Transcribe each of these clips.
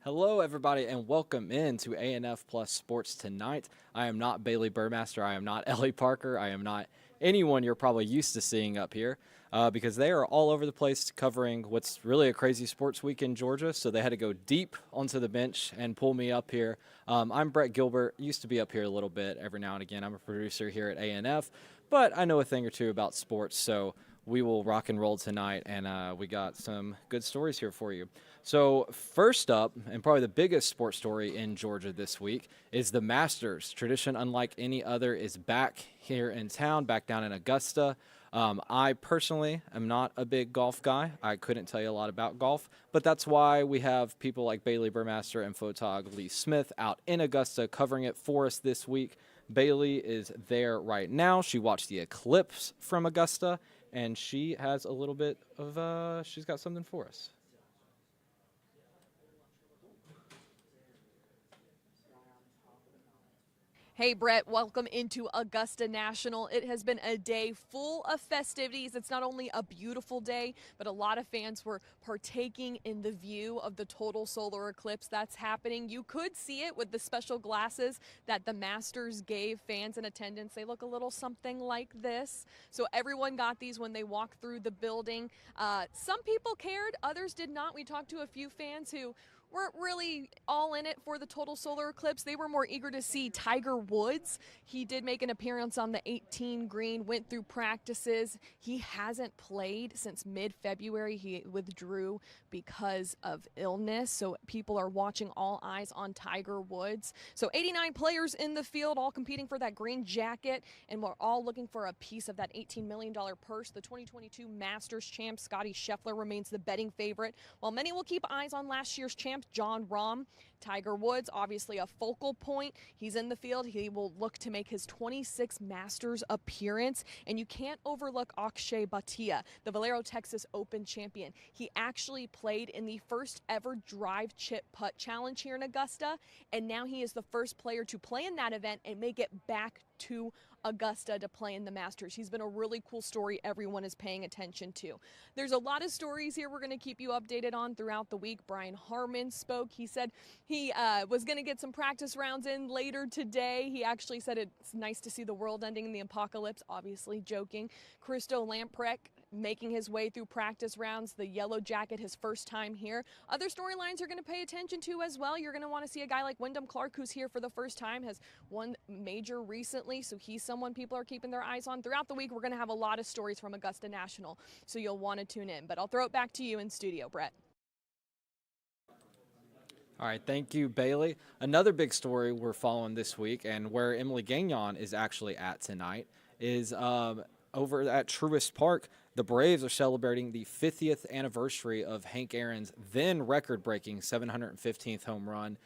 Hello, everybody, and welcome in to ANF Plus Sports Tonight. I am not Bailey Burmaster. I am not Ellie Parker. I am not anyone you're probably used to seeing up here because they are all over the place covering what's really a crazy sports week in Georgia. So they had to go deep onto the bench and pull me up here. I'm Brett Gilbert. Used to be up here a little bit every now and again. I'm a producer here at ANF, but I know a thing or two about sports. So we will rock and roll tonight, and we got some good stories here for you. So first up, and probably the biggest sports story in Georgia this week, is the Masters. Tradition unlike any other is back here in town, back down in Augusta. I personally am not a big golf guy. I couldn't tell you a lot about golf, but that's why we have people like Bailey Burmaster and photog Lee Smith out in Augusta covering it for us this week. Bailey is there right now. She watched the eclipse from Augusta, and she has a little bit of, she's got something for us. Hey, Brett, welcome into Augusta National. It has been a day full of festivities. It's not only a beautiful day, but a lot of fans were partaking in the view of the total solar eclipse that's happening. You could see it with the special glasses that the Masters gave fans in attendance. They look a little something like this. So everyone got these when they walked through the building. Some people cared, others did not. We talked to a few fans who weren't really all in it for the total solar eclipse. They were more eager to see Tiger Woods. He did make an appearance on the 18 green, went through practices. He hasn't played since mid-February. He withdrew because of illness, so people are watching, all eyes on Tiger Woods. So 89 players in the field, all competing for that green jacket, and we're all looking for a piece of that $18 million purse. The 2022 Masters champ, Scotty Scheffler, remains the betting favorite, while many will keep eyes on last year's champ, Jon Rahm. Tiger Woods, obviously a focal point. He's in the field. He will look to make his 26th Masters appearance. And you can't overlook Akshay Bhatia, the Valero Texas Open champion. He actually played in the first ever drive chip putt challenge here in Augusta. And now he is the first player to play in that event and make it back to Augusta to play in the Masters. He's been a really cool story everyone is paying attention to. There's a lot of stories here we're going to keep you updated on throughout the week. Brian Harmon spoke. He said he was going to get some practice rounds in later today. He actually said it's nice to see the world ending in the apocalypse, obviously joking. Christo Lamprecht making his way through practice rounds, the yellow jacket, his first time here. Other storylines you're going to pay attention to as well. You're going to want to see a guy like Wyndham Clark, who's here for the first time, has won major recently, so he's someone people are keeping their eyes on. Throughout the week, we're going to have a lot of stories from Augusta National, so you'll want to tune in. But I'll throw it back to you in studio, Brett. All right, thank you, Bailey. Another big story we're following this week, and where Emily Gagnon is actually at tonight, is over at Truist Park. The Braves are celebrating the 50th anniversary of Hank Aaron's then record-breaking 715th home run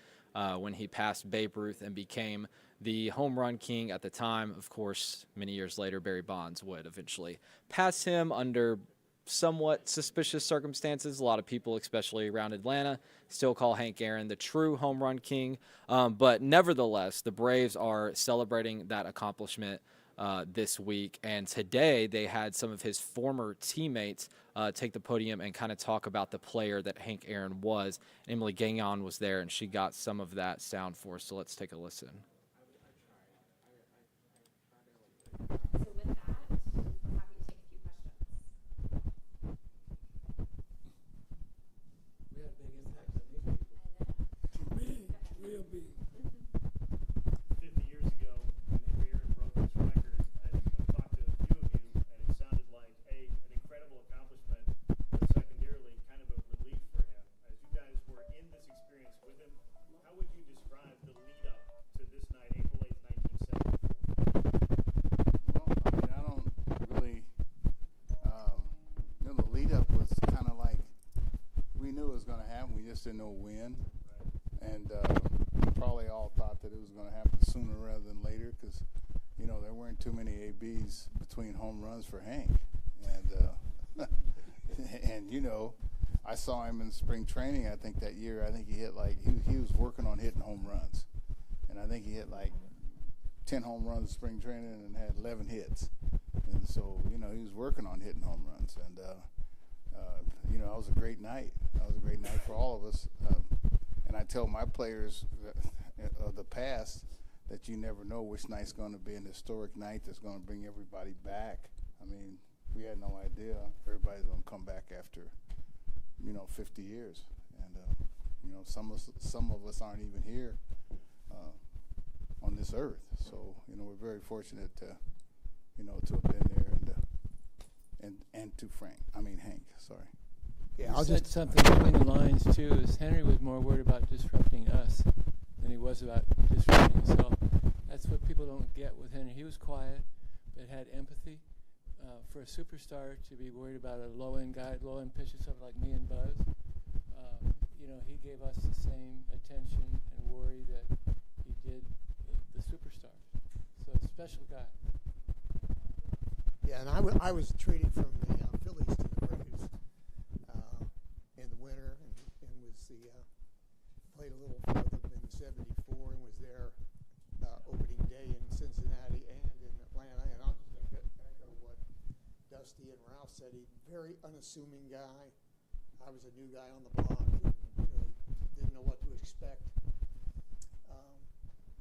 when he passed Babe Ruth and became the home run king at the time. Of course, many years later, Barry Bonds would eventually pass him under somewhat suspicious circumstances. A lot of people, especially around Atlanta, still call Hank Aaron the true home run king. But nevertheless, the Braves are celebrating that accomplishment this week, and today they had some of his former teammates take the podium and kind of talk about the player that Hank Aaron was. Emily Gagnon was there, and she got some of that sound for us, so let's take a listen. So with that, we're happy to take a few questions. We had a big impact on these people. Big, real big. 50 years ago, when Henry Aaron broke this record, I talked to a few of you, and it sounded like an incredible accomplishment, but secondarily, kind of a relief for him. As you guys were in this experience with him, how would you describe the lead up to this night, April 8th, 1974? Well, I mean, I don't really, the lead up was kind of like, we knew it was going to happen, we just didn't know when. And we probably all thought that it was going to happen sooner rather than later because, there weren't too many ABs between home runs for Hank. And, I saw him in spring training, I think that year. I think he hit he was working on hitting home runs. And I think he hit 10 home runs in spring training and had 11 hits. And so, he was working on hitting home runs. And, it was a great night. That was a great night for all of us. And I tell my players of the past that you never know which night's going to be an historic night that's going to bring everybody back. I mean, we had no idea everybody's going to come back after, 50 years. And, some of us aren't even here on this earth. So, we're very fortunate to, to have been there and to Hank, sorry. Yeah, You said something between the lines too. Is Henry was more worried about disrupting us than he was about disrupting himself. That's what people don't get with Henry. He was quiet, but had empathy. For a superstar to be worried about a low-end guy, low-end pitcher, something like me and Buzz, he gave us the same attention and worry that he did the superstars. So a special guy. Yeah, and I was traded from the Phillies to the Braves in the winter, and was played a little for them in '74, and was there opening day in Cincinnati and in Atlanta. And I'll just echo what Dusty and Ralph said. He's a very unassuming guy. I was a new guy on the block, and really didn't know what to expect.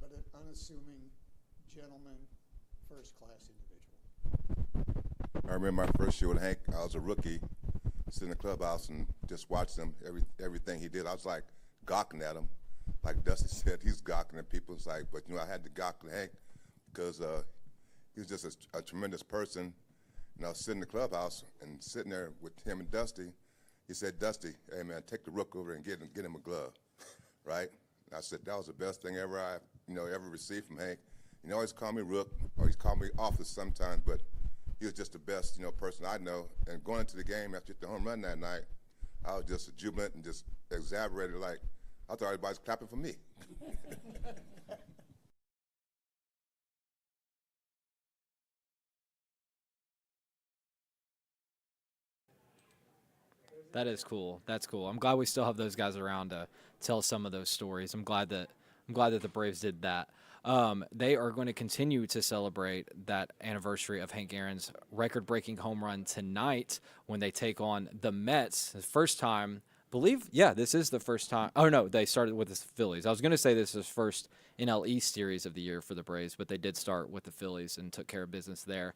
But an unassuming gentleman, first-class individual. I remember my first year with Hank. I was a rookie, sitting in the clubhouse and just watching him, everything he did. I was like gawking at him. Like Dusty said, he's gawking at people. It's like, but I had to gawk at Hank because he was just a tremendous person. And I was sitting in the clubhouse and sitting there with him and Dusty. He said, "Dusty, hey man, take the rook over and get him a glove," right? And I said that was the best thing ever I ever received from Hank. He always called me rook, or he's called me office sometimes, but he was just the best, person I know. And going into the game after the home run that night, I was just jubilant and just exaggerated, like I thought everybody was clapping for me. That is cool. That's cool. I'm glad we still have those guys around to tell some of those stories. I'm glad that the Braves did that. They are going to continue to celebrate that anniversary of Hank Aaron's record-breaking home run tonight when they take on the Mets. The first time, this is the first time. Oh, no, they started with the Phillies. I was going to say this is first NL East series of the year for the Braves, but they did start with the Phillies and took care of business there.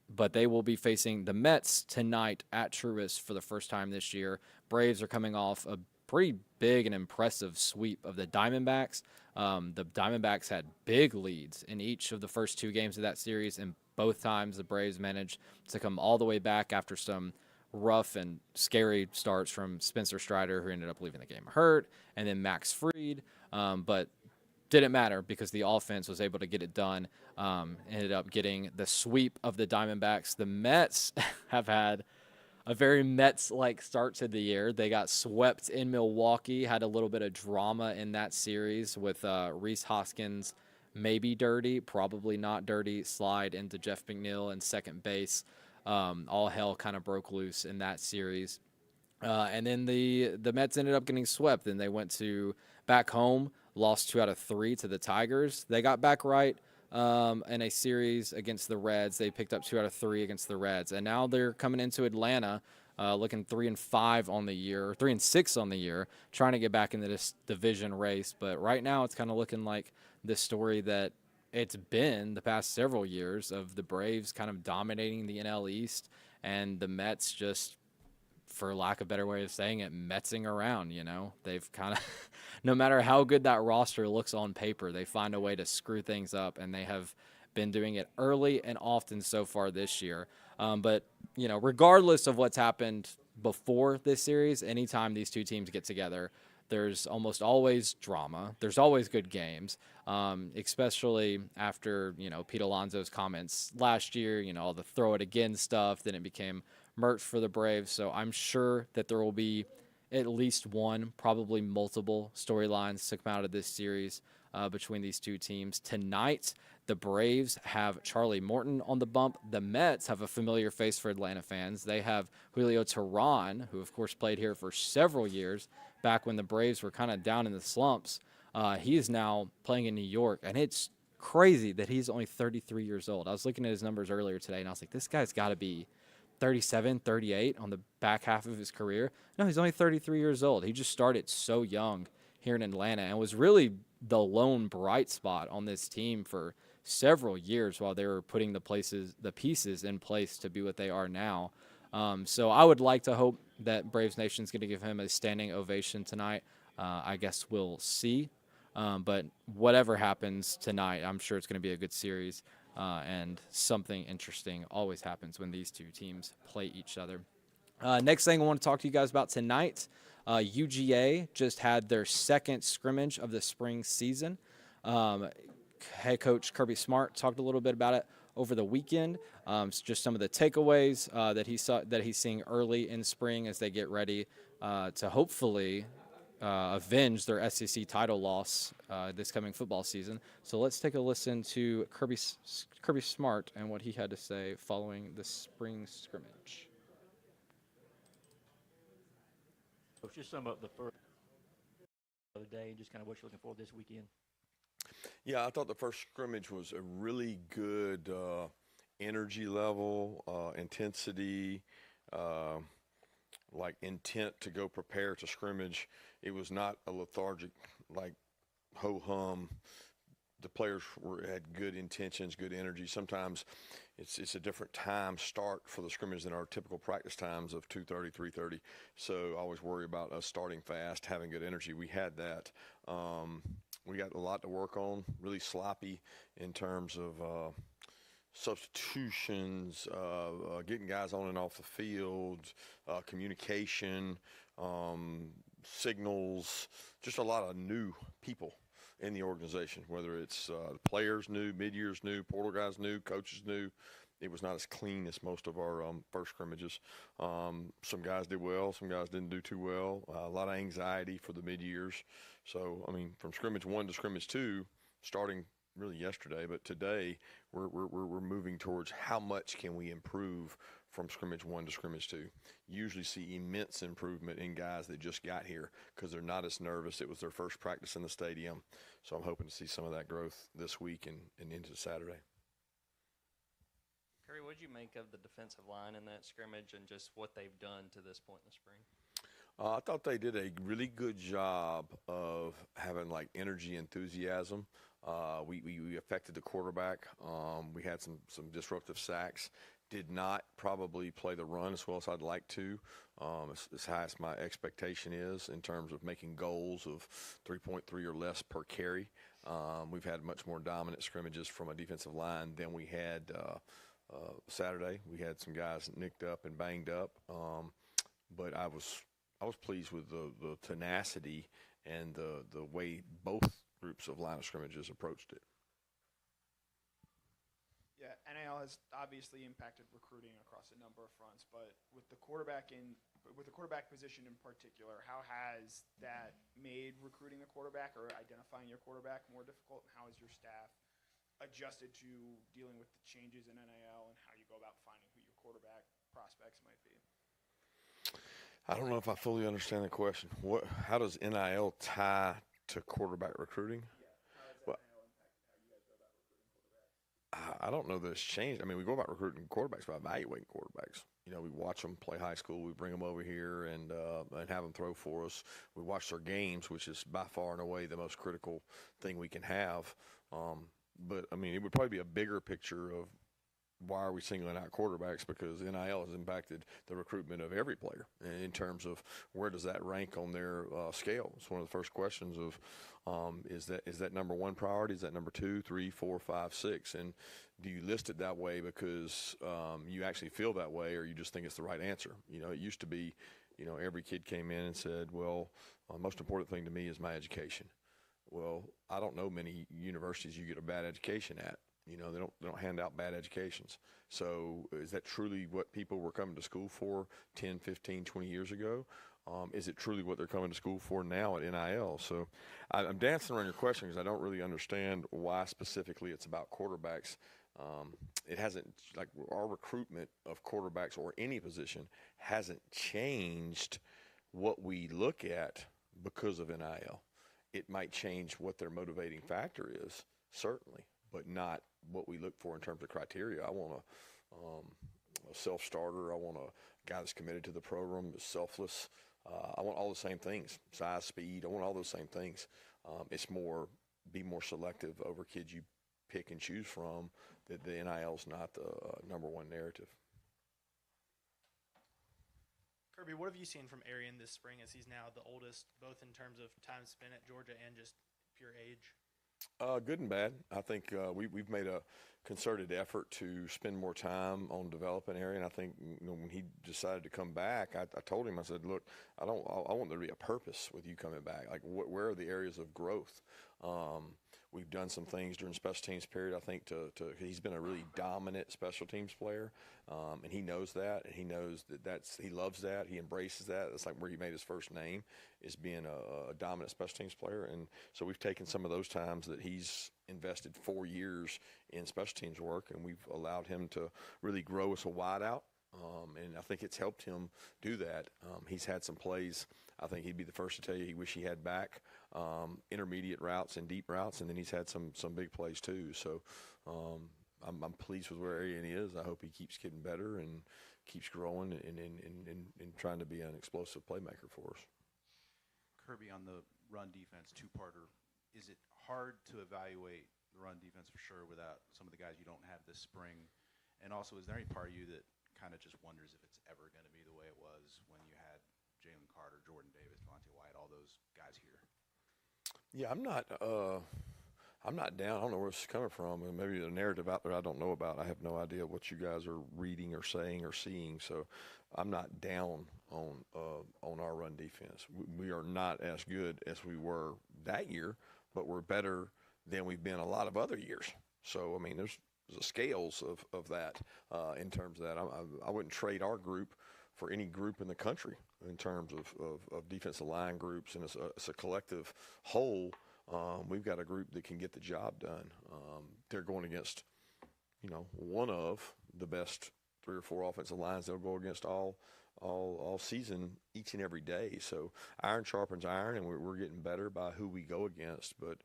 But they will be facing the Mets tonight at Truist for the first time this year. Braves are coming off a pretty big and impressive sweep of the Diamondbacks. The Diamondbacks had big leads in each of the first two games of that series, and both times the Braves managed to come all the way back after some rough and scary starts from Spencer Strider, who ended up leaving the game hurt, and then Max Fried. But didn't matter because the offense was able to get it done. Ended up getting the sweep of the Diamondbacks. The Mets have had a very Mets-like start to the year. They got swept in Milwaukee, had a little bit of drama in that series with Rhys Hoskins maybe dirty, probably not dirty, slide into Jeff McNeil in second base. All hell kind of broke loose in that series. And then the Mets ended up getting swept, and they went back home, lost 2 out of 3 to the Tigers. They got back right in a series against the Reds. They picked up 2 out of 3 against the Reds, and now they're coming into Atlanta looking 3-5 on the year, 3-6 on the year, trying to get back into this division race. But right now it's kind of looking like the story that it's been the past several years of the Braves kind of dominating the NL East and the Mets just, for lack of a better way of saying it, Metsing around. They've kind of, no matter how good that roster looks on paper, they find a way to screw things up, and they have been doing it early and often so far this year. But, regardless of what's happened before this series, anytime these two teams get together, there's almost always drama. There's always good games, especially after, Pete Alonso's comments last year, all the throw it again stuff. Then it became merch for the Braves. So I'm sure that there will be at least one, probably multiple storylines to come out of this series between these two teams. Tonight, the Braves have Charlie Morton on the bump. The Mets have a familiar face for Atlanta fans. They have Julio Teheran, who, of course, played here for several years, back when the Braves were kind of down in the slumps. He is now playing in New York, and it's crazy that he's only 33 years old. I was looking at his numbers earlier today, and I was like, this guy's got to be 37, 38 on the back half of his career. No, he's only 33 years old. He just started so young here in Atlanta and was really the lone bright spot on this team for several years while they were putting the pieces in place to be what they are now. So I would like to hope that Braves Nation is going to give him a standing ovation tonight. I guess we'll see. But whatever happens tonight, I'm sure it's going to be a good series. And something interesting always happens when these two teams play each other. Next thing I want to talk to you guys about tonight, UGA just had their second scrimmage of the spring season. Head coach Kirby Smart talked a little bit about it over the weekend. Just some of the takeaways that he's seeing early in spring as they get ready to hopefully avenge their SEC title loss this coming football season. So let's take a listen to Kirby Smart and what he had to say following the spring scrimmage. Just sum up the first other day and just kind of what you're looking for this weekend. Yeah, I thought the first scrimmage was a really good energy level, intensity, like intent to go prepare to scrimmage. It was not a lethargic, like ho-hum. The players had good intentions, good energy. Sometimes it's a different time start for the scrimmage than our typical practice times of 2:30, 3:30. So I always worry about us starting fast, having good energy. We had that. We got a lot to work on, really sloppy in terms of substitutions, getting guys on and off the field, communication, signals, just a lot of new people in the organization, whether it's players new, mid-years new, portal guys new, coaches new. It was not as clean as most of our first scrimmages. Some guys did well, some guys didn't do too well. A lot of anxiety for the mid-years. So, I mean, from scrimmage 1 to scrimmage 2, starting really yesterday, but today we're moving towards how much can we improve from scrimmage 1 to scrimmage 2. Usually see immense improvement in guys that just got here because they're not as nervous. It was their first practice in the stadium. So I'm hoping to see some of that growth this week and into Saturday. Curry, what did you make of the defensive line in that scrimmage and just what they've done to this point in the spring? I thought they did a really good job of having like energy, enthusiasm. We affected the quarterback. We had some disruptive sacks. Did not probably play the run as well as I'd like to, as high as my expectation is in terms of making goals of 3.3 or less per carry. We've had much more dominant scrimmages from a defensive line than we had Saturday. We had some guys nicked up and banged up, but I was pleased with the tenacity and the way both groups of line of scrimmages approached it. Yeah, NIL has obviously impacted recruiting across a number of fronts, but with the quarterback position in particular, how has that made recruiting a quarterback or identifying your quarterback more difficult? And how has your staff adjusted to dealing with the changes in NIL and how you go about finding who your quarterback prospects might be? I don't know if I fully understand the question. How does NIL tie to quarterback recruiting? I don't know that it's changed. I mean, we go about recruiting quarterbacks by evaluating quarterbacks. You know, we watch them play high school. We bring them over here and have them throw for us. We watch their games, which is by far and away the most critical thing we can have. But, I mean, it would probably be a bigger picture of why are we singling out quarterbacks, because NIL has impacted the recruitment of every player in terms of where does that rank on their scale. It's one of the first questions of is that number one priority? Is that number 2, 3, 4, 5, 6? And do you list it that way because you actually feel that way, or you just think it's the right answer? You know, it used to be, you know, every kid came in and said, well, most important thing to me is my education. Well, I don't know many universities you get a bad education at. You know, they don't hand out bad educations. So is that truly what people were coming to school for 10, 15, 20 years ago? Is it truly what they're coming to school for now at NIL? So I'm dancing around your question because I don't really understand why specifically it's about quarterbacks. It hasn't, like, our recruitment of quarterbacks or any position hasn't changed what we look at because of NIL. It might change what their motivating factor is, certainly, but not what we look for in terms of criteria. I want a self-starter. I want a guy that's committed to the program, is selfless. I want all the same things, size, speed. I want all those same things. It's more, be more selective over kids you pick and choose from. That the NIL is not the number one narrative. Kirby, what have you seen from Arian this spring as he's now the oldest, both in terms of time spent at Georgia and just pure age? Good and bad. I think we've made a concerted effort to spend more time on developing Arian. I think when he decided to come back, I told him, I said, look, I want there to be a purpose with you coming back. Like, where are the areas of growth? We've done some things during special teams period. I think he's been a really dominant special teams player, and he knows that, and he knows he loves that. He embraces that. That's like where he made his first name, is being a dominant special teams player. And so we've taken some of those times that he's invested 4 years in special teams work, and we've allowed him to really grow as a wideout. And I think it's helped him do that. He's had some plays, I think he'd be the first to tell you he wish he had back, intermediate routes and deep routes, and then he's had some big plays too. So I'm pleased with where Arian is. I hope he keeps getting better and keeps growing and trying to be an explosive playmaker for us. Kirby, on the run defense, two-parter, is it hard to evaluate the run defense for sure without some of the guys you don't have this spring? And also, is there any part of you that kind of just wonders if it's ever going to be the way it was when you had Jalen Carter, Jordan Davis, Devontae White, all those guys here? Yeah, I'm not down. I don't know where this is coming from. And maybe a narrative out there I don't know about. I have no idea what you guys are reading or saying or seeing. So I'm not down on our run defense. We are not as good as we were that year, but we're better than we've been a lot of other years. So, I mean, there's the scales of that in terms of that. I wouldn't trade our group for any group in the country in terms of defensive line groups, and it's a collective whole. We've got a group that can get the job done. They're going against, one of the best 3 or 4 offensive lines they'll go against all season, each and every day. So iron sharpens iron, and we're getting better by who we go against. But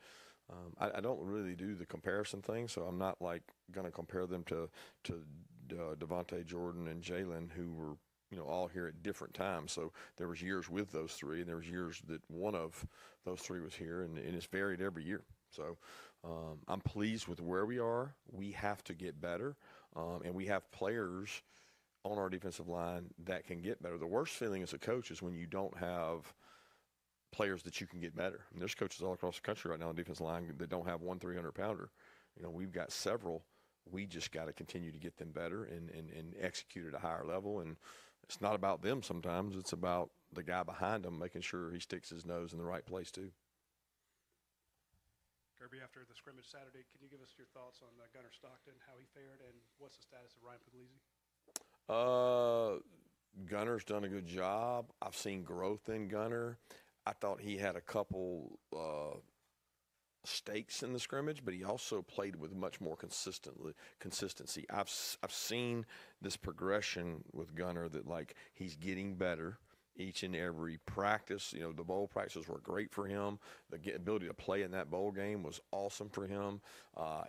I don't really do the comparison thing, so I'm not like going to compare them to Devontae, Jordan, and Jalen, who were all here at different times. So there was years with those three, and there was years that one of those three was here, and it's varied every year. So I'm pleased with where we are. We have to get better, and we have players on our defensive line that can get better. The worst feeling as a coach is when you don't have players that you can get better. And there's coaches all across the country right now on the defensive line that don't have 1 300-pounder. We've got several. We just got to continue to get them better and execute at a higher level. And it's not about them sometimes. It's about the guy behind them making sure he sticks his nose in the right place too. Kirby, after the scrimmage Saturday, can you give us your thoughts on Gunnar Stockton, how he fared, and what's the status of Ryan Puglisi? Gunner's done a good job. I've seen growth in Gunner. I thought he had a couple stakes in the scrimmage, but he also played with much more consistency. I've seen this progression with Gunner that, like, he's getting better each and every practice. The bowl practices were great for him. The ability to play in that bowl game was awesome for him.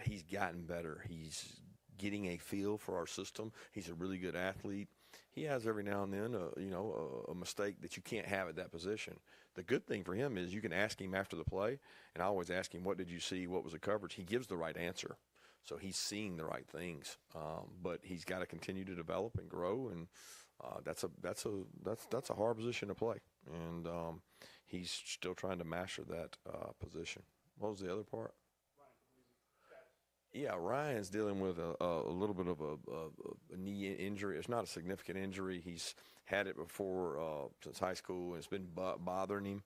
He's gotten better. He's getting a feel for our system. He's a really good athlete. He has every now and then a mistake that you can't have at that position. The good thing for him is you can ask him after the play, and I always ask him, what did you see, what was the coverage? He gives the right answer. So he's seeing the right things. But he's got to continue to develop and grow, and that's a hard position to play. And he's still trying to master that position. What was the other part? Yeah, Ryan's dealing with a little bit of a knee injury. It's not a significant injury. He's had it before since high school, and it's been bothering him.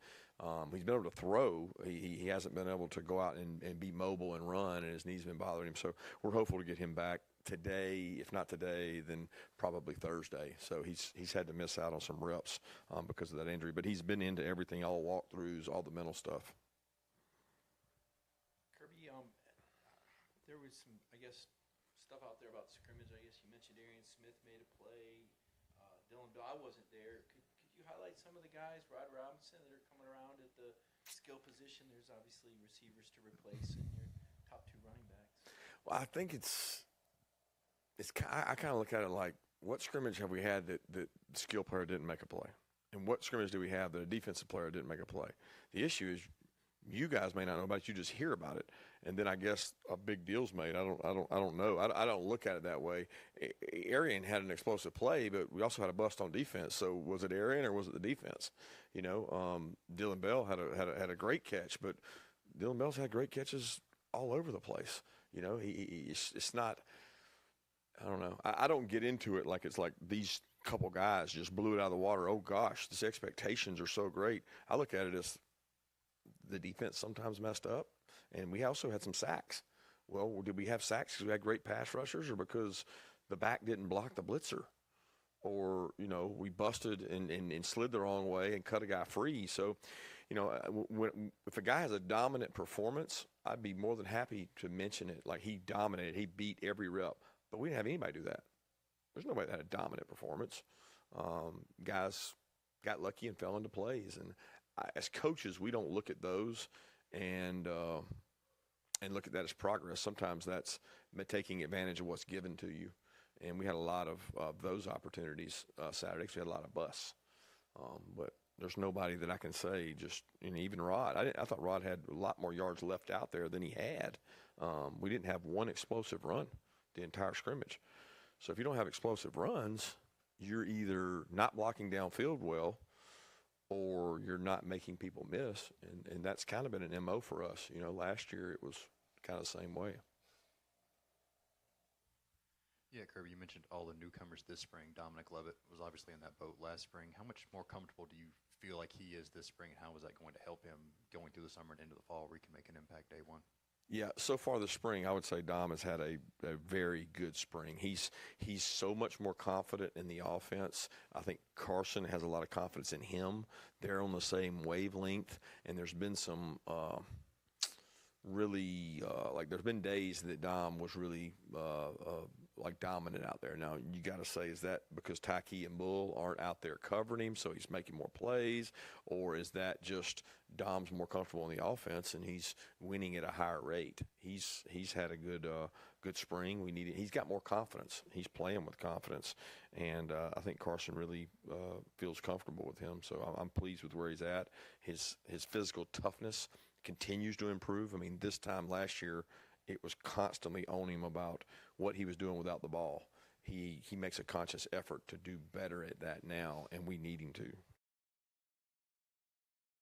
He's been able to throw. He hasn't been able to go out and be mobile and run, and his knee's been bothering him. So we're hopeful to get him back today. If not today, then probably Thursday. So he's had to miss out on some reps because of that injury. But he's been into everything, all walkthroughs, all the mental stuff. Kirby, there was some, stuff out there about scrimmage. I guess you mentioned Arian Smith made a play. Dylan Dow wasn't there. Could you highlight some of the guys, Rod Robinson, that are coming around at the skill position? There's obviously receivers to replace and your top 2 running backs. Well, I think I kind of look at it like what scrimmage have we had that the skill player didn't make a play? And what scrimmage do we have that a defensive player didn't make a play? The issue is you guys may not know about it, you just hear about it. And then I guess a big deal's made. I don't know. I don't look at it that way. Arian had an explosive play, but we also had a bust on defense. So was it Arian or was it the defense? You know, Dylan Bell had a great catch, but Dylan Bell's had great catches all over the place. You know, it's not. I don't know. I don't get into it like it's like these couple guys just blew it out of the water. Oh gosh, these expectations are so great. I look at it as the defense sometimes messed up, and we also had some sacks. Well, did we have sacks because we had great pass rushers, or because the back didn't block the blitzer, or you know we busted and slid the wrong way and cut a guy free? So, you know, if a guy has a dominant performance, I'd be more than happy to mention it. Like he dominated, he beat every rep. But we didn't have anybody do that. There's nobody that had a dominant performance. Guys got lucky and fell into plays. And as coaches, we don't look at those and look at that as progress. Sometimes that's taking advantage of what's given to you. And we had a lot of those opportunities Saturday because we had a lot of busts. But there's nobody that I can say just, you know, even Rod. I thought Rod had a lot more yards left out there than he had. We didn't have one explosive run the entire scrimmage. So if you don't have explosive runs, you're either not blocking downfield well or you're not making people miss. And that's kind of been an MO for us. You know, last year it was kind of the same way. Yeah, Kirby, you mentioned all the newcomers this spring. Dominic Lovett was obviously in that boat last spring. How much more comfortable do you feel like he is this spring, and how is that going to help him going through the summer and into the fall where he can make an impact day one? Yeah, so far this spring, I would say Dom has had a very good spring. He's so much more confident in the offense. I think Carson has a lot of confidence in him. They're on the same wavelength, and there's been some really like there's been days that Dom was really like dominant out there. Now you got to say, is that because Taki and Bull aren't out there covering him, so he's making more plays, or is that just Dom's more comfortable in the offense and he's winning at a higher rate? He's had a good spring. He's got more confidence. He's playing with confidence, and I think Carson really feels comfortable with him. So I'm pleased with where he's at. His physical toughness continues to improve. I mean, this time last year, it was constantly on him about what he was doing without the ball. He makes a conscious effort to do better at that now, and we need him to.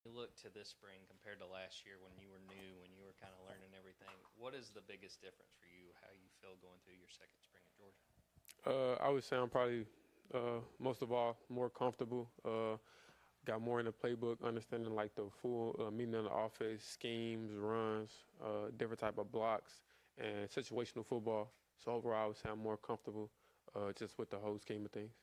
You look to this spring compared to last year when you were new, when you were kind of learning everything. What is the biggest difference for you, how you feel going through your second spring at Georgia? I would say I'm probably, most of all, more comfortable. Got more in the playbook, understanding like the full meaning of the offense, schemes, runs, different type of blocks, and situational football. So overall, I would say I'm more comfortable just with the whole scheme of things.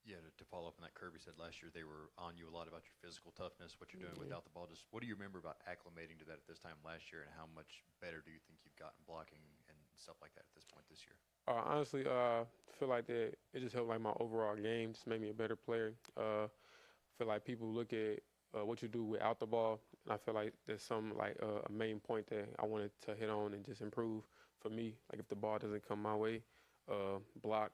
Yeah, to follow up on that, Kirby said last year they were on you a lot about your physical toughness, what you're doing without the ball. Just what do you remember about acclimating to that at this time last year, and how much better do you think you've gotten blocking and stuff like that at this point this year? Honestly, feel like that it just helped like my overall game, just made me a better player. Feel like people look at what you do without the ball, and I feel like there's some like a main point that I wanted to hit on and just improve for me. Like if the ball doesn't come my way, block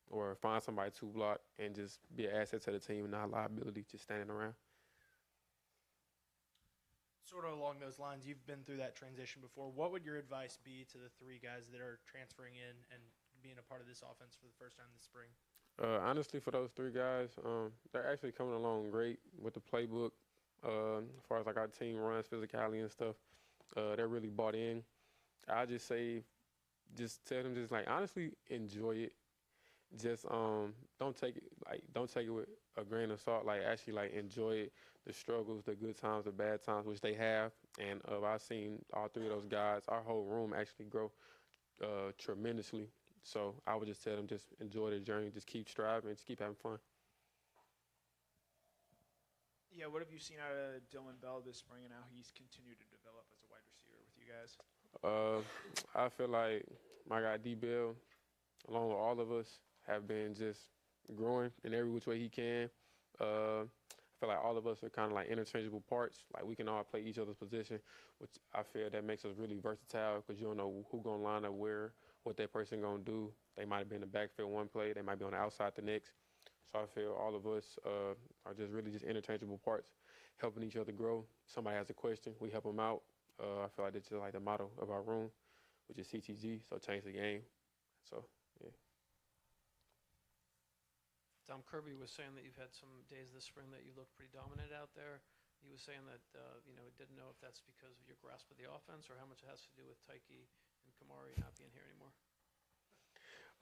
or find somebody to block and just be an asset to the team and not a liability just standing around. Sort of along those lines, you've been through that transition before. What would your advice be to the three guys that are transferring in and being a part of this offense for the first time this spring? Honestly, for those three guys, they're actually coming along great with the playbook. As far as like our team runs, physicality and stuff, they're really bought in. I just say, just tell them, just like honestly enjoy it. Just don't take it with a grain of salt. Like actually like enjoy it, the struggles, the good times, the bad times, which they have. And I've seen all three of those guys. Our whole room actually grow tremendously. So I would just tell them just enjoy the journey, just keep striving, just keep having fun. Yeah, what have you seen out of Dylan Bell this spring and how he's continued to develop as a wide receiver with you guys? I feel like my guy D. Bell, along with all of us, have been just growing in every which way he can. I feel like all of us are kind of like interchangeable parts. Like we can all play each other's position, which I feel that makes us really versatile because you don't know who's going to line up where what that person going to do. They might have been in the backfield one play. They might be on the outside the next. So I feel all of us are just really just interchangeable parts, helping each other grow. Somebody has a question, we help them out. I feel like that's just like the motto of our room, which is CTG, so change the game. So, yeah. Tom Kirby was saying that you've had some days this spring that you looked pretty dominant out there. He was saying that, he didn't know if that's because of your grasp of the offense or how much it has to do with Tyke and Kamari not being here anymore.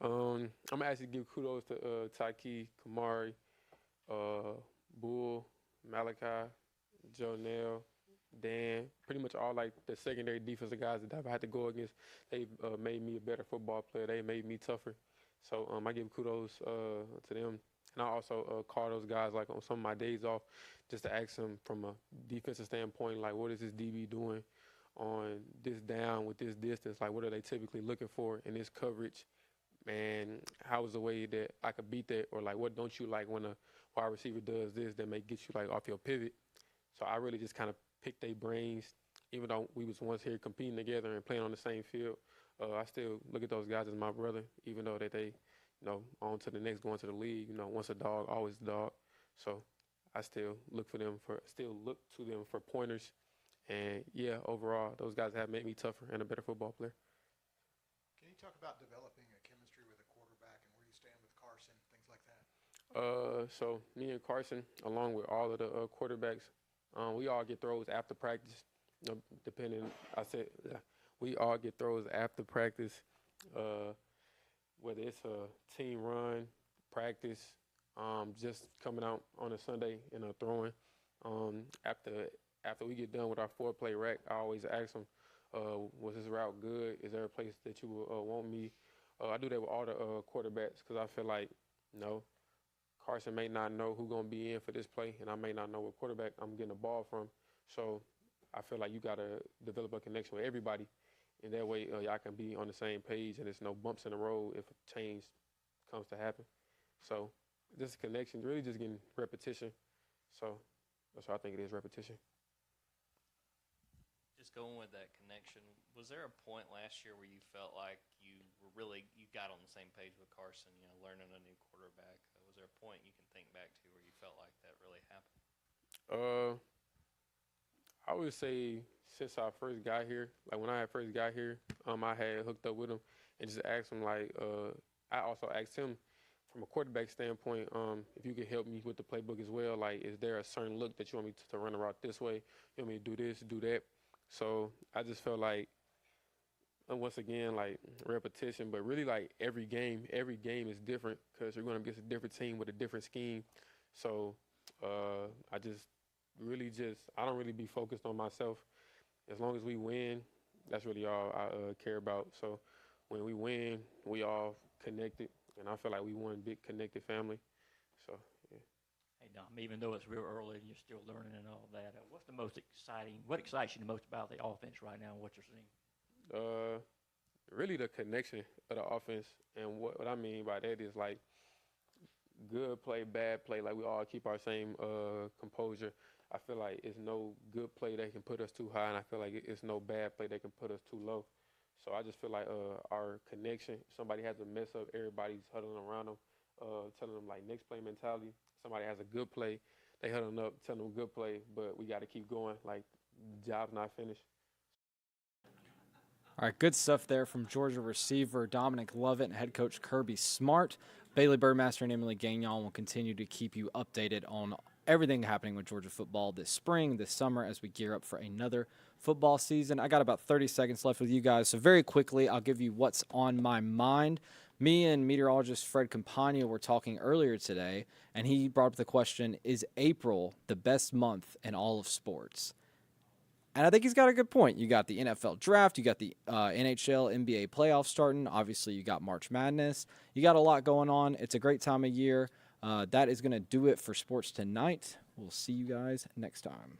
I'm going to actually give kudos to Tyke, Kamari, Bull, Malachi, Jonell, Dan, pretty much all like the secondary defensive guys that I've had to go against. They made me a better football player. They made me tougher. So I give kudos to them. And I also call those guys like on some of my days off just to ask them from a defensive standpoint, like what is this DB doing on this down with this distance? Like what are they typically looking for in this coverage? And how is the way that I could beat that? Or like what don't you like when a wide receiver does this that may get you like off your pivot? So I really just kind of picked their brains, even though we was once here competing together and playing on the same field. I still look at those guys as my brother, even though that they, on to the next, going to the league. Once a dog, always a dog. So I still look to them for pointers. And yeah, overall, those guys have made me tougher and a better football player. Can you talk about developing a chemistry with a quarterback and where you stand with Carson, things like that? So me and Carson, along with all of the quarterbacks, we all get throws after practice. We all get throws after practice, whether it's a team run, practice, just coming out on a Sunday and throwing. After we get done with our 4-play rack, I always ask them, was this route good? Is there a place that you want me? I do that with all the quarterbacks because I feel like, Carson may not know who's going to be in for this play, and I may not know what quarterback I'm getting the ball from. So I feel like you got to develop a connection with everybody, and that way y'all can be on the same page and there's no bumps in the road if a change comes to happen. So this connection, really just getting repetition. So that's what I think it is, repetition. Just going with that connection, was there a point last year where you felt like you got on the same page with Carson, learning a new quarterback? Was there a point you can think back to where you felt like that really happened? I would say since I first got here, like when I had first got here, I had hooked up with him and just asked him I also asked him from a quarterback standpoint, if you could help me with the playbook as well. Like, is there a certain look that you want me to run a route this way? You want me to do this, do that? So I just felt like, once again, like repetition, but really like every game is different because you're going to get a different team with a different scheme. So I don't really be focused on myself. As long as we win, that's really all I care about. So when we win, we all connected, and I feel like we one big connected family. So, yeah. Hey, Dom, even though it's real early and you're still learning and all that, what excites you the most about the offense right now and what you're seeing? Really the connection of the offense, and what I mean by that is like good play, bad play. Like we all keep our same composure. I feel like it's no good play that can put us too high, and I feel like it's no bad play that can put us too low. So I just feel like our connection. If somebody has a mess up, everybody's huddling around them, telling them like next play mentality. Somebody has a good play, they huddling up, telling them good play, but we got to keep going. Like the job's not finished. All right, good stuff there from Georgia receiver Dominic Lovett and head coach Kirby Smart. Bailey Burmaster and Emily Gagnon will continue to keep you updated on everything happening with Georgia football this spring, this summer, as we gear up for another football season. I got about 30 seconds left with you guys, so very quickly I'll give you what's on my mind. Me and meteorologist Fred Campagna were talking earlier today, and he brought up the question, is April the best month in all of sports? And I think he's got a good point. You got the NFL draft. You got the NHL, NBA playoffs starting. Obviously, you got March Madness. You got a lot going on. It's a great time of year. That is going to do it for Sports Tonight. We'll see you guys next time.